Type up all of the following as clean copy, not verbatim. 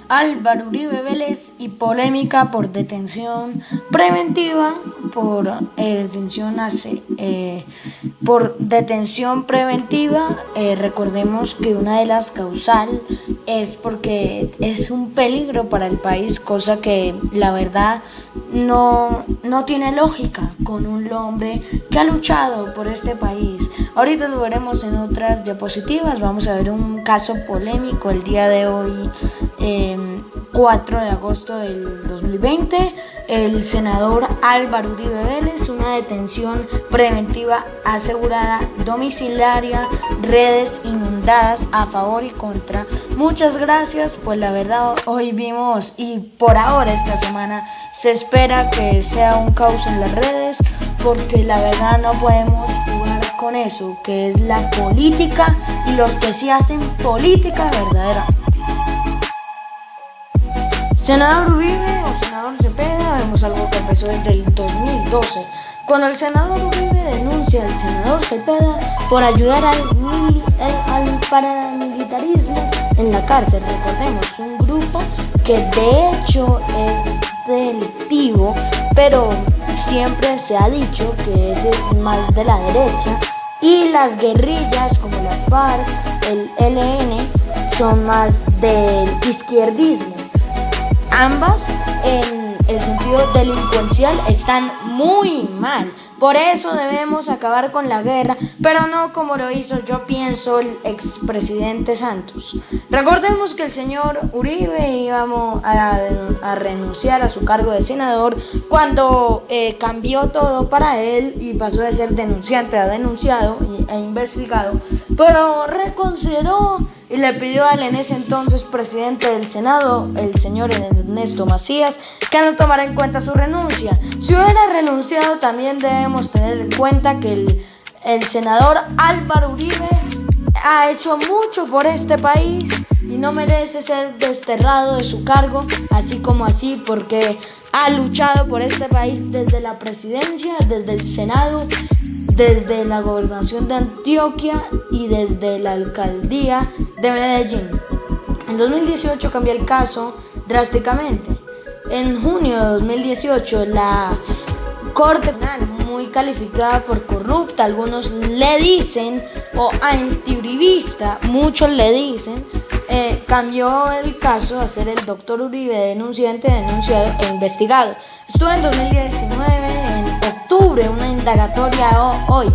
Álvaro Uribe Vélez y polémica por detención preventiva por detención preventiva. Recordemos que una de las causales es porque es un peligro para el país, cosa que la verdad no tiene lógica con un hombre que ha luchado por este país. Ahorita lo veremos en otras diapositivas. Vamos a ver un caso polémico el día de hoy, 4 de agosto del 2020. El senador Álvaro Uribe Vélez, una detención preventiva asegurada, domiciliaria, redes inundadas a favor y contra. Muchas gracias, pues la verdad hoy vimos, y por ahora esta semana se espera que sea un caos en las redes, porque la verdad no podemos jugar con eso, que es la política y los que sí hacen política verdadera. Senador Uribe o senador Cepeda, vemos algo que empezó desde el 2012, cuando el senador Uribe denuncia al senador Cepeda por ayudar al paramilitarismo en la cárcel. Recordemos, un grupo que de hecho es delictivo, pero siempre se ha dicho que ese es más de la derecha, y las guerrillas como las FARC, el ELN, son más del izquierdismo. Ambas en el sentido delincuencial están muy mal. Por eso debemos acabar con la guerra, pero no como lo hizo, yo pienso, el expresidente Santos. Recordemos que el señor Uribe iba a renunciar a su cargo de senador cuando cambió todo para él y pasó de ser denunciante a denunciado e investigado, pero reconsideró y le pidió al en ese entonces presidente del Senado, el señor Ernesto Macías, que no tomara en cuenta su renuncia. Si hubiera renunciado, también debemos tener en cuenta que el senador Álvaro Uribe ha hecho mucho por este país y no merece ser desterrado de su cargo, así como así, porque ha luchado por este país desde la presidencia, desde el Senado, desde la gobernación de Antioquia y desde la alcaldía de Medellín. En 2018 cambió el caso drásticamente. En junio de 2018 la Corte Penal, muy calificada por corrupta, algunos le dicen, o antiuribista, muchos le dicen, cambió el caso a ser el doctor Uribe denunciante, denunciado e investigado. Estuvo en 2019, en octubre, una indagatoria hoy.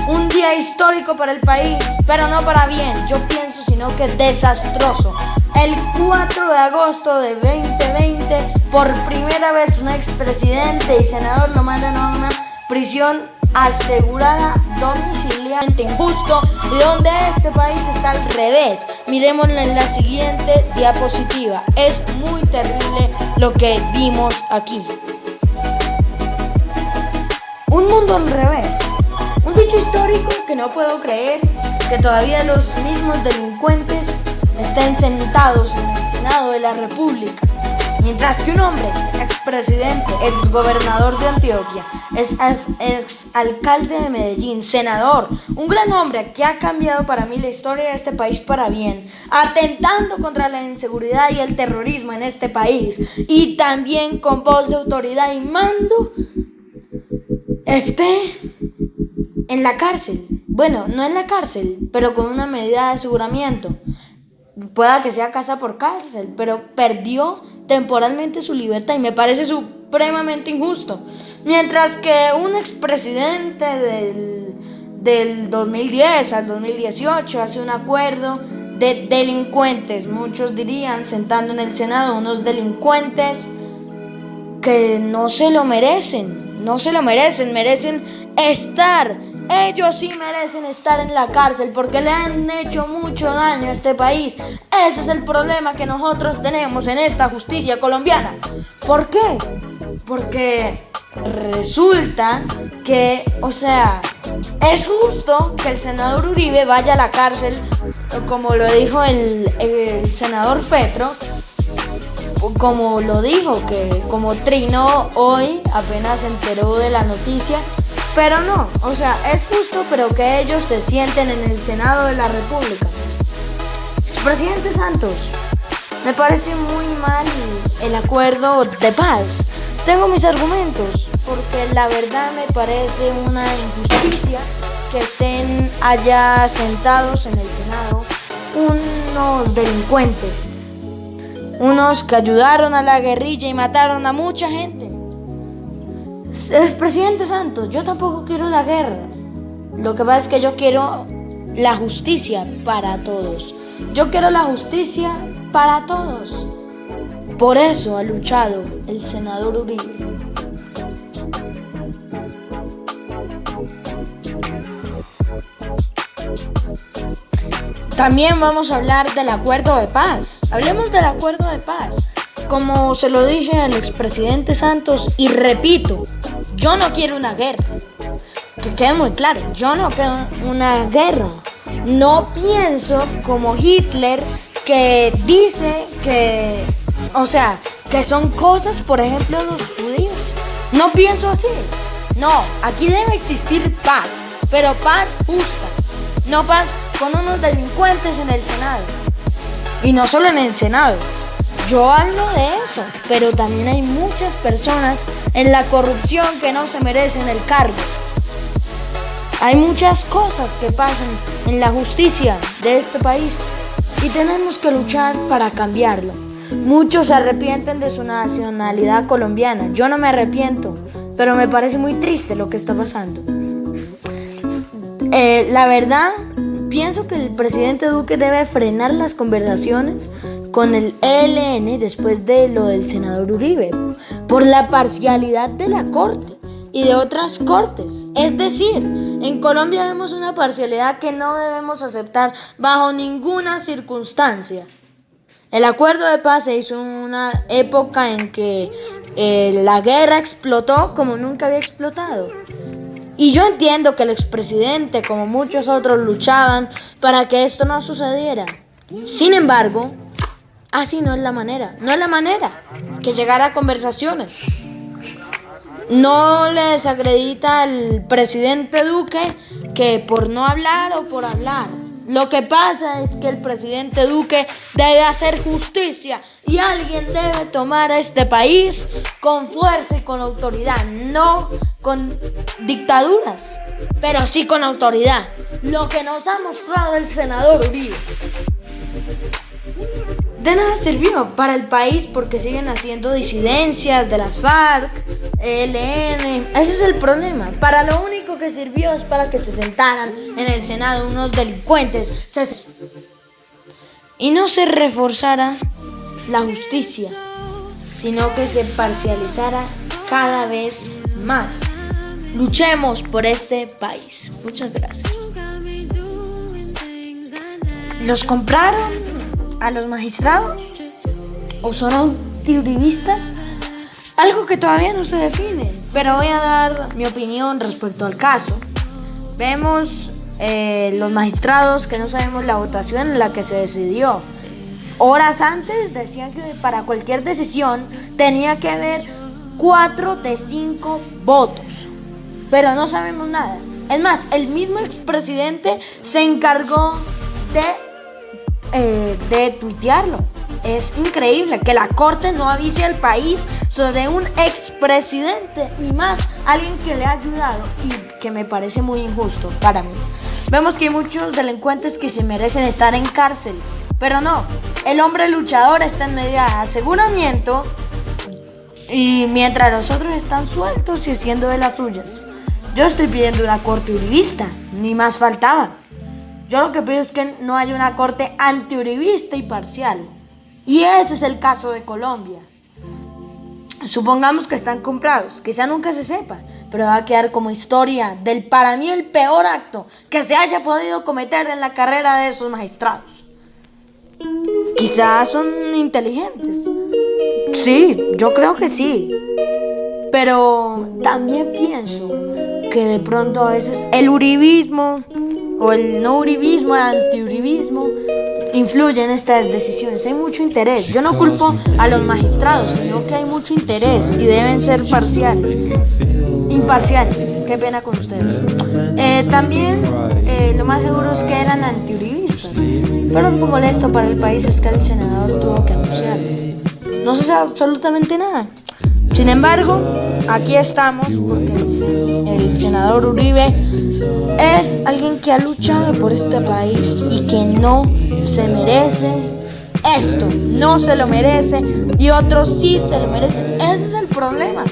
Un día histórico para el país, pero no para bien, yo pienso, sino que desastroso. El 4 de agosto de 2020, por primera vez un expresidente y senador lo mandan a una prisión asegurada domiciliarmente injusto, y donde este país está al revés. Miremoslo en la siguiente diapositiva. Es muy terrible lo que vimos aquí. Un mundo al revés. Un dicho histórico que no puedo creer que todavía los mismos delincuentes estén sentados en el Senado de la República, mientras que un hombre, expresidente, exgobernador de Antioquia, exalcalde de Medellín, senador, un gran hombre que ha cambiado para mí la historia de este país para bien, atentando contra la inseguridad y el terrorismo en este país, y también con voz de autoridad y mando, esté en la cárcel. Bueno, no en la cárcel, pero con una medida de aseguramiento. Pueda que sea casa por cárcel, pero perdió temporalmente su libertad y me parece supremamente injusto. Mientras que un expresidente del 2010 al 2018 hace un acuerdo de delincuentes, muchos dirían, sentando en el Senado unos delincuentes que no se lo merecen, merecen estar. Ellos sí merecen estar en la cárcel porque le han hecho mucho daño a este país. Ese es el problema que nosotros tenemos en esta justicia colombiana. ¿Por qué? Porque resulta que, es justo que el senador Uribe vaya a la cárcel, como lo dijo el senador Petro, como lo dijo, que como trinó hoy, apenas se enteró de la noticia. Pero no, es justo, pero que ellos se sienten en el Senado de la República. Presidente Santos, Me parece muy mal el acuerdo de paz. Tengo mis argumentos, porque la verdad me parece una injusticia que estén allá sentados en el Senado unos delincuentes, unos que ayudaron a la guerrilla y mataron a mucha gente. Expresidente Santos, yo tampoco quiero la guerra. Lo que pasa es que yo quiero la justicia para todos. Yo quiero la justicia para todos. Por eso ha luchado el senador Uribe. También vamos a hablar del acuerdo de paz. Hablemos del acuerdo de paz. Como se lo dije al expresidente Santos, y repito, yo no quiero una guerra. Que quede muy claro, yo no quiero una guerra. No pienso como Hitler, que dice que, que son cosas, por ejemplo, los judíos. No pienso así. No, aquí debe existir paz, pero paz justa. No paz con unos delincuentes en el Senado. Y no solo en el Senado. Yo hablo de eso, pero también hay muchas personas en la corrupción que no se merecen el cargo. Hay muchas cosas que pasan en la justicia de este país y tenemos que luchar para cambiarlo. Muchos se arrepienten de su nacionalidad colombiana. Yo no me arrepiento, pero me parece muy triste lo que está pasando. La verdad, pienso que el presidente Duque debe frenar las conversaciones con el ELN después de lo del senador Uribe, por la parcialidad de la Corte y de otras cortes. Es decir, en Colombia vemos una parcialidad que no debemos aceptar bajo ninguna circunstancia. El acuerdo de paz se hizo en una época en que la guerra explotó como nunca había explotado. Y yo entiendo que el expresidente, como muchos otros, luchaban para que esto no sucediera. Sin embargo, así no es la manera. No es la manera que llegar a conversaciones. No le desacredita al presidente Duque que por no hablar o por hablar. Lo que pasa es que el presidente Duque debe hacer justicia y alguien debe tomar a este país con fuerza y con autoridad, no con dictaduras, pero sí con autoridad. Lo que nos ha mostrado el senador Uribe. De nada sirvió para el país porque siguen haciendo disidencias de las FARC, ELN. Ese es el problema. Para lo único que sirvió es para que se sentaran en el Senado unos delincuentes y no se reforzara la justicia, sino que se parcializara cada vez más. Luchemos por este país. Muchas gracias. ¿Los compraron a los magistrados? ¿O son antiuribistas? Algo que todavía no se define, pero voy a dar mi opinión respecto al caso. Vemos los magistrados que no sabemos la votación en la que se decidió. Horas antes decían que para cualquier decisión tenía que haber 4 de 5 votos, pero no sabemos nada. Es más, el mismo expresidente se encargó de tuitearlo. Es increíble que la Corte no avise al país sobre un expresidente y más alguien que le ha ayudado, y que me parece muy injusto para mí. Vemos que hay muchos delincuentes que se merecen estar en cárcel, pero no, el hombre luchador está en medida de aseguramiento y mientras los otros están sueltos y haciendo de las suyas. Yo estoy pidiendo una corte uribista, ni más faltaba. Yo lo que pido es que no haya una corte antiuribista y parcial. Y ese es el caso de Colombia. Supongamos que están comprados, quizá nunca se sepa, pero va a quedar como historia del, para mí, el peor acto que se haya podido cometer en la carrera de esos magistrados. Quizá son inteligentes. Sí, yo creo que sí. Pero también pienso que de pronto a veces el uribismo o el no uribismo, el antiuribismo, influye en estas decisiones. Hay mucho interés. Yo no culpo a los magistrados, sino que hay mucho interés y deben ser parciales. imparciales. Qué pena con ustedes. También lo más seguro es que eran antiuribistas. Pero algo molesto para el país es que el senador tuvo que anunciarlo. No se sabe absolutamente nada. Sin embargo, aquí estamos porque el senador Uribe es alguien que ha luchado por este país y que no se merece esto. No se lo merece y otros sí se lo merecen. Ese es el problema.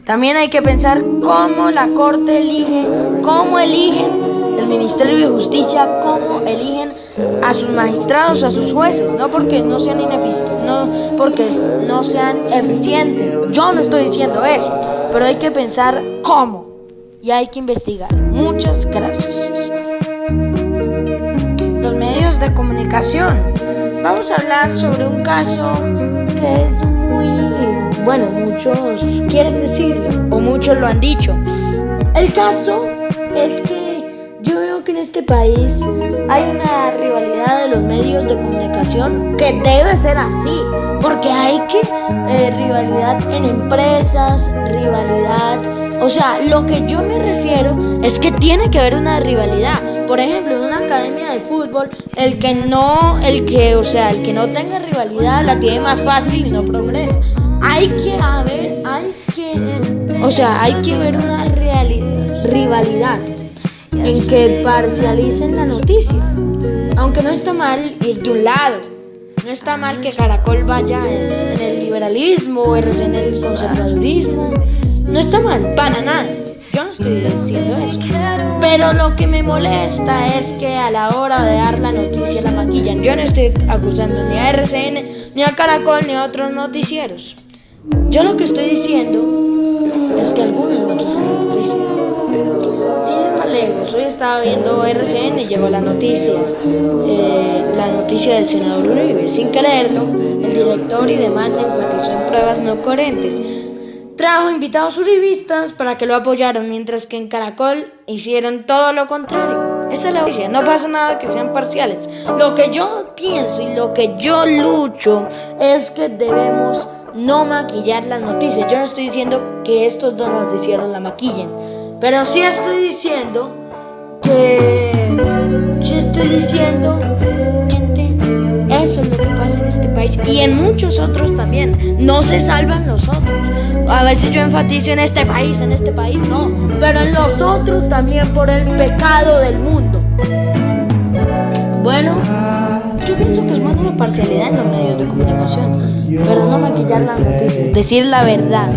También hay que pensar cómo la Corte elige, cómo eligen el Ministerio de Justicia, cómo eligen a sus magistrados, a sus jueces, no porque no sean eficientes. Yo no estoy diciendo eso, pero hay que pensar cómo y hay que investigar. Muchas gracias. Los medios de comunicación. Vamos a hablar sobre un caso que es muchos quieren decirlo o muchos lo han dicho. El caso es que yo veo que en este país hay una rivalidad de los medios de comunicación que debe ser así, porque hay rivalidad en empresas, o sea, lo que yo me refiero es que tiene que haber una rivalidad. Por ejemplo, en una academia de fútbol, el que no tenga rivalidad la tiene más fácil y no progresa. Hay que ver una rivalidad en que parcialicen la noticia. Aunque no está mal ir de un lado. No está mal que Caracol vaya en el liberalismo o RCN en el conservadurismo. No está mal, para nada. Yo no estoy diciendo eso. Pero lo que me molesta es que a la hora de dar la noticia la maquillan. Yo no estoy acusando ni a RCN, ni a Caracol, ni a otros noticieros. Yo lo que estoy diciendo es que algunos maquillan la noticia. Sin ir más lejos, hoy estaba viendo RCN y llegó la noticia del senador Uribe. Sin quererlo, el director y demás enfatizó en pruebas no coherentes. Trajo invitados uribistas para que lo apoyaran, mientras que en Caracol hicieron todo lo contrario. Esa es la noticia, no pasa nada que sean parciales. Lo que yo pienso y lo que yo lucho es que debemos no maquillar las noticias. Yo no estoy diciendo que estos dos noticieros la maquillen, pero sí estoy diciendo que gente, eso es lo que pasa en este país y en muchos otros también. No se salvan los otros. A veces yo enfatizo en este país no, pero en los otros también por el pecado del mundo. Bueno, yo pienso que es bueno la parcialidad en los medios de comunicación, pero no maquillar las noticias, decir la verdad.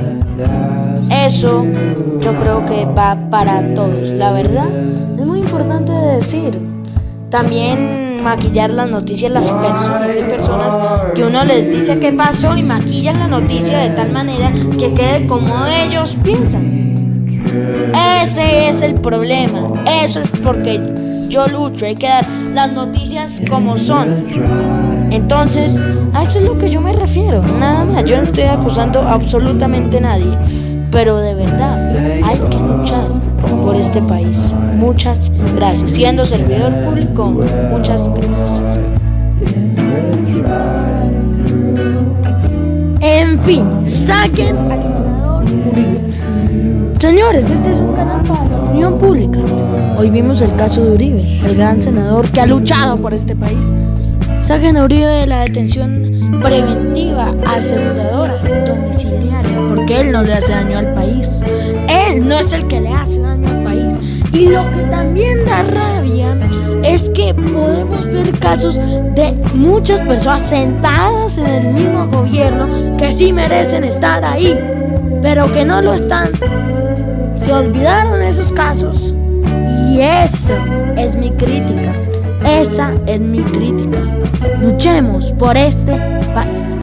Eso yo creo que va para todos. La verdad es muy importante de decir. También maquillar las noticias las personas. Hay personas que uno les dice qué pasó y maquillan la noticia de tal manera que quede como ellos piensan. Ese es el problema. Eso es porque yo lucho. Hay que dar las noticias como son. Entonces, a eso es lo que yo me refiero. Nada más. Yo no estoy acusando absolutamente a nadie. Pero de verdad, hay que luchar por este país. Muchas gracias. Siendo servidor público, muchas gracias. En fin, saquen al senador Uribe. Señores, este es un canal para la opinión pública. Hoy vimos el caso de Uribe, el gran senador que ha luchado por este país. Saquen a Uribe de la detención preventiva, aseguradora, domiciliaria, porque él no le hace daño al país. Él no es el que le hace daño al país. Y lo que también da rabia es que podemos ver casos de muchas personas sentadas en el mismo gobierno que sí merecen estar ahí, pero que no lo están. Se olvidaron esos casos. Y eso es mi crítica. Esa es mi crítica. Luchemos por este país.